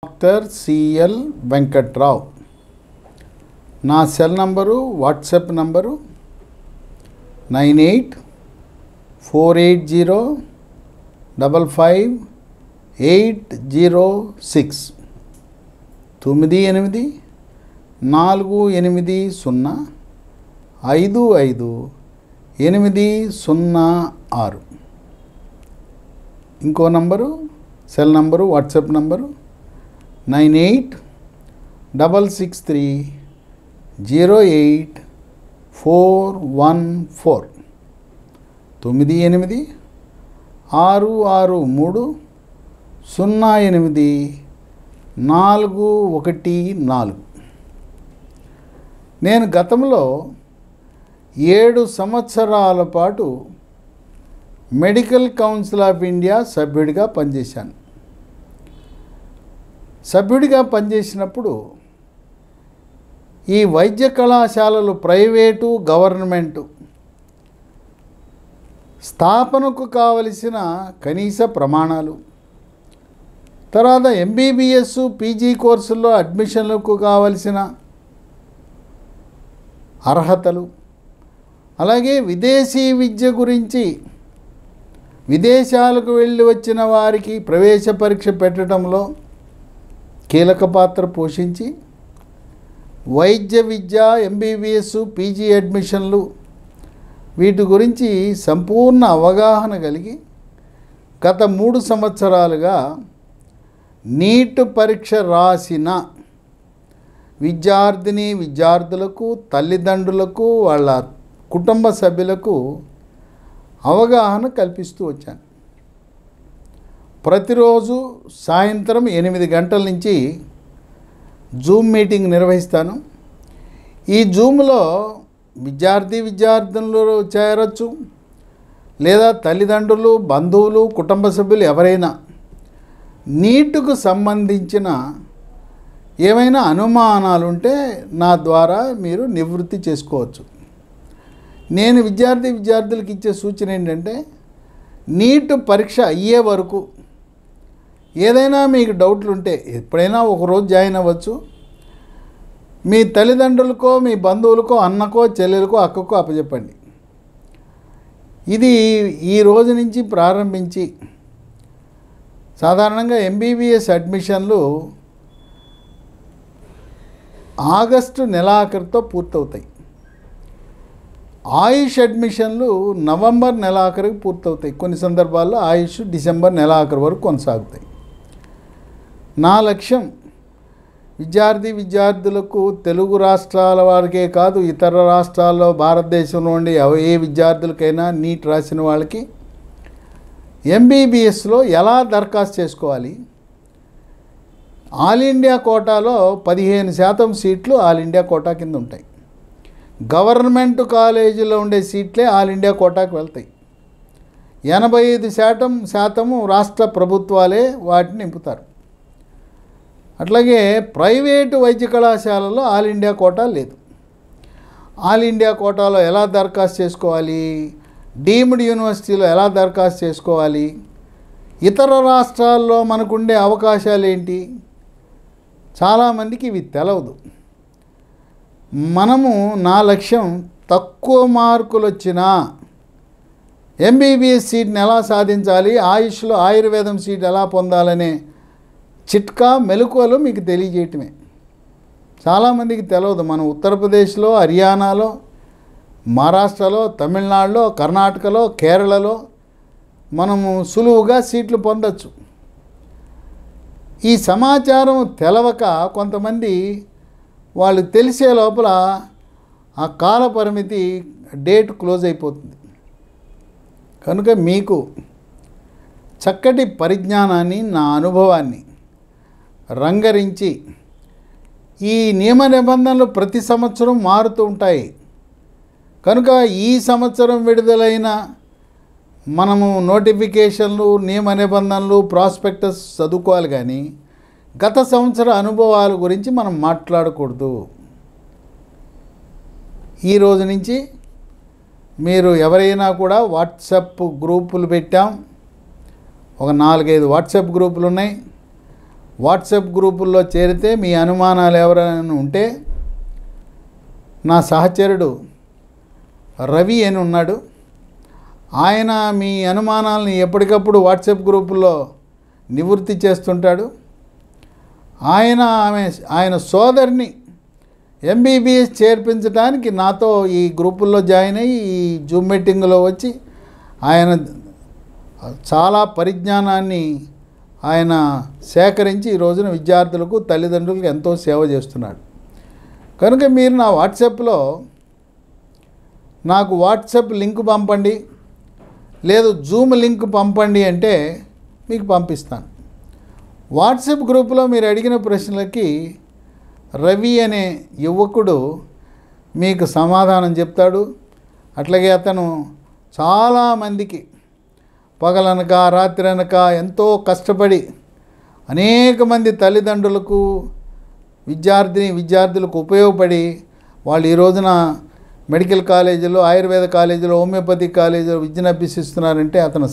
Doctor CL Venkatrao. నా cell number, WhatsApp number 9848555806 9848055806. ఇంకో number, cell number, WhatsApp number 9866308414 9866308414. నేను గతంలో 7 సంవత్సరాల పాటు మెడికల్ కౌన్సిల్ ఆఫ్ ఇండియా సభ్యుడిగా పనిచేశాను. సభ్యుడిగా పనిచేసినప్పుడు ఈ వైద్య కళాశాలలు ప్రైవేటు, గవర్నమెంటు స్థాపనకు కావలసిన కనీస ప్రమాణాలు, తర్వాత ఎంబీబీఎస్, పీజీ కోర్సుల్లో అడ్మిషన్లకు కావలసిన అర్హతలు, అలాగే విదేశీ విద్య గురించి విదేశాలకు వెళ్ళి వచ్చిన వారికి ప్రవేశ పరీక్ష పెట్టడంలో కీలక పాత్ర పోషించి వైద్య విద్య, ఎంబీబీఎస్, పీజీ అడ్మిషన్లు వీటి గురించి సంపూర్ణ అవగాహన కలిగి గత 3 సంవత్సరాలుగా నీట్ పరీక్ష రాసిన విద్యార్థులకు, తల్లిదండ్రులకు, వాళ్ళ కుటుంబ సభ్యులకు అవగాహన కల్పిస్తూ వచ్చాను. ప్రతిరోజు సాయంత్రం 8 గంటల నుంచి జూమ్ మీటింగ్ నిర్వహిస్తాను. ఈ జూమ్లో విద్యార్థులు చేరవచ్చు, లేదా తల్లిదండ్రులు, బంధువులు, కుటుంబ సభ్యులు ఎవరైనా నీట్కు సంబంధించిన ఏమైనా అనుమానాలు ఉంటే నా ద్వారా మీరు నివృత్తి చేసుకోవచ్చు. నేను విద్యార్థులకు ఇచ్చే సూచన ఏంటంటే, నీట్ పరీక్ష అయ్యే వరకు ఏదైనా మీకు డౌట్లు ఉంటే ఎప్పుడైనా ఒకరోజు జాయిన్ అవ్వచ్చు. మీ తల్లిదండ్రులకో, మీ బంధువులకో, అన్నకో, చెల్లెలకో, అక్కకో అప్పచెప్పండి. ఇది ఈ రోజు నుంచి ప్రారంభించి సాధారణంగా ఎంబీబీఎస్ అడ్మిషన్లు ఆగస్టు నెలాఖరుతో పూర్తవుతాయి. ఆయుష్ అడ్మిషన్లు నవంబర్ నెలాఖరుకి పూర్తవుతాయి. కొన్ని సందర్భాల్లో ఆయుష్ డిసెంబర్ నెలాఖరు వరకు కొనసాగుతాయి. నా లక్ష్యం విద్యార్థులకు, తెలుగు రాష్ట్రాల వారికే కాదు, ఇతర రాష్ట్రాల్లో భారతదేశంలో ఉండి ఏ విద్యార్థులకైనా నీట్ రాసిన వాళ్ళకి ఎంబీబీఎస్లో ఎలా దరఖాస్తు చేసుకోవాలి. ఆల్ ఇండియా కోటాలో 15% సీట్లు ఆల్ ఇండియా కోటా కింద ఉంటాయి. గవర్నమెంట్ కాలేజీలో ఉండే సీట్లే ఆల్ ఇండియా కోటాకు వెళ్తాయి. 85% రాష్ట్ర ప్రభుత్వాలే వాటిని నింపుతారు. అట్లాగే ప్రైవేటు వైద్య కళాశాలలో ఆల్ ఇండియా కోటా లేదు. ఆల్ ఇండియా కోటాలో ఎలా దరఖాస్తు చేసుకోవాలి, డీమ్డ్ యూనివర్సిటీలో ఎలా దరఖాస్తు చేసుకోవాలి, ఇతర రాష్ట్రాల్లో మనకుండే అవకాశాలు ఏంటి, చాలామందికి ఇవి తెలవదు. నా లక్ష్యం తక్కువ మార్కులు వచ్చినా ఎంబీబీఎస్ సీట్ని ఎలా సాధించాలి, ఆయుష్లో ఆయుర్వేదం సీట్ ఎలా పొందాలనే చిట్కా, మెలకువలు మీకు తెలియజేయటమే. చాలామందికి తెలియదు. మనం ఉత్తరప్రదేశ్లో, హర్యానాలో, మహారాష్ట్రలో, తమిళనాడులో, కర్ణాటకలో, కేరళలో మనము సులువుగా సీట్లు పొందొచ్చు. ఈ సమాచారం తెలవక కొంతమంది వాళ్ళు తెలిసే లోపల ఆ కాల పరిమితి డేట్ క్లోజ్ అయిపోతుంది. కనుక మీకు చక్కటి పరిజ్ఞానాన్ని, నా అనుభవాన్ని రంగరించి ఈ నియమ నిబంధనలు ప్రతి సంవత్సరం మారుతూ ఉంటాయి. కనుక ఈ సంవత్సరం విడుదలైన మనము నోటిఫికేషన్లు, నియమ నిబంధనలు, ప్రాస్పెక్టస్ చదువుకోవాలి, కానీ గత సంవత్సర అనుభవాల గురించి మనం మాట్లాడకూడదు. ఈ రోజు నుంచి మీరు ఎవరైనా కూడా వాట్సాప్ గ్రూపులు పెట్టాం. ఒక 4-5 వాట్సాప్ గ్రూపులు ఉన్నాయి. వాట్సాప్ గ్రూపుల్లో చేరితే మీ అనుమానాలు ఎవరైనా ఉంటే నా సహచరుడు రవి అని ఉన్నాడు. ఆయన మీ అనుమానాలని ఎప్పటికప్పుడు వాట్సాప్ గ్రూపుల్లో నివృత్తి చేస్తుంటాడు. ఆయన సోదరిని ఎంబీబీఎస్ చేర్పించడానికి నాతో ఈ గ్రూపుల్లో జాయిన్ అయ్యి ఈ జూమ్ మీటింగ్లో వచ్చి ఆయన చాలా పరిజ్ఞానాన్ని ఆయన సేకరించి ఈ రోజున విద్యార్థులకు తల్లిదండ్రులకు ఎంతో సేవ చేస్తున్నాడు. కనుక మీరు నా వాట్సాప్లో నాకు వాట్సాప్ లింక్ పంపండి, లేదు జూమ్ లింక్ పంపండి అంటే మీకు పంపిస్తాను. వాట్సాప్ గ్రూపులో మీరు అడిగిన ప్రశ్నలకి రవి అనే యువకుడు మీకు సమాధానం చెప్తాడు. అట్లాగే అతను చాలామందికి పగలనక రాత్రి అనక ఎంతో కష్టపడి అనేక మంది తల్లిదండ్రులకు విద్యార్థులకు ఉపయోగపడి వాళ్ళు ఈ రోజున మెడికల్ కాలేజీలో, ఆయుర్వేద కాలేజీలో, హోమియోపతి కాలేజీలో విద్యను అభ్యసిస్తున్నారంటే అతను